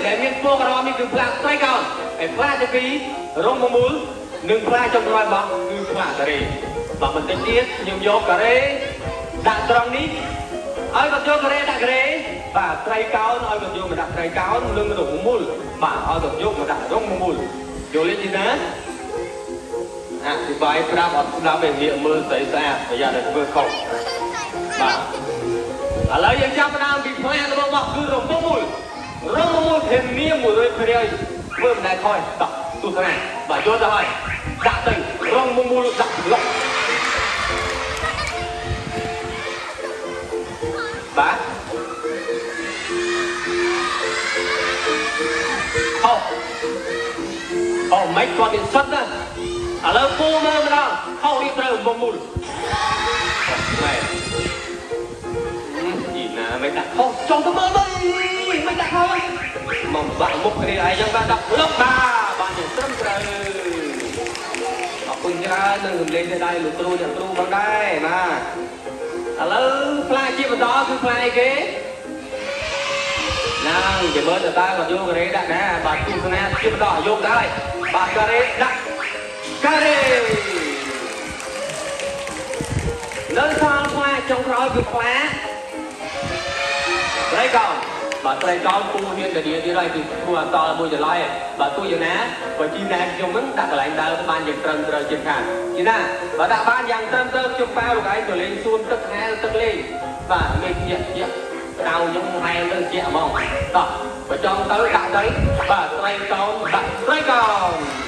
ដែលមានពណ៌ក្រហមនេះគឺផ្លាស្ត្រីកោនហើយផ្លាទីពីររងមូលនិងផ្លាចុងក្រោយរបស់គឺផ្លាការ៉េបាទបន្តិចទៀតខ្ញុំយកការ៉េដាក់ត្រង់នេះឲ្យគាត់យកការ៉េដាក់ការ៉េបាទត្រីកោនឲ្យគាត់យកមកដាក់ត្រីកោននិងរងមូលបាទឲ្យគាត់យកមកដាក់រងមូលយល់ទេណាអธิบายប្រាប់អត់ស្ដាប់ឯងាកមើលស្រីស្អាតប្រយ័ត្នតែធ្វើខុសបាទឥឡូវយើងចាប់ផ្ដើមពីផ្លែរបស់គឺរងមូលធានា100%ធ្វើមិនដែលខ້ອຍតោះទស្សនាបាទយល់ទៅហើយដាក់ទៅរងមូលដាក់ឡុកបាទអូមិនគាត់នេះសុទ្ធណាឥឡូវពូមើលម្ដងខុសនេះត្រូវមូលម៉ែជីណាមិនដាក់ខុសចង់ទៅមើលទៅមិនដាក់ខុសមកបាក់មុខគ្នាឯងចឹងបាទដាក់លុបបាទយ៉ាងត្រឹមត្រូវអរគុណច្រើននឹងរំលែកទៅដៃលោកគ្រូអ្នកគ្រូផងដែរបាទឥឡូវផ្លែជាបន្តគឺផ្លែគេណាងជាមើលទៅតើគាត់យកការ៉េដាក់ណាបាទទស្សនាជាបន្តយកដែរបាទការ៉េដាក់ការ៉េនៅសល់ផ្លែចុងក្រោយគឺផ្លែត្រីកោណបាទត្រីកោណពូហ៊ានទៅទៀតហើយគឺគួរអត់តមួយចម្លើយបាទទោះយ៉ាងណាបើជីណាខ្ញុំហ្នឹងដាក់កន្លែងដើមបានយ៉ាងត្រឹមត្រូវជាងខាងជីណាបើដាក់បានយ៉ាងត្រឹមត្រូវខ្ញុំប៉ាលោកឯងទៅលេងសួនទឹកហែលទឹកលេងបាទលេងញាក់ដៅខ្ញុំហែលទៅជាហ្មងតោះបើចង់ទៅដាក់ទៅបាទត្រីកោណដាក់ត្រីកោណ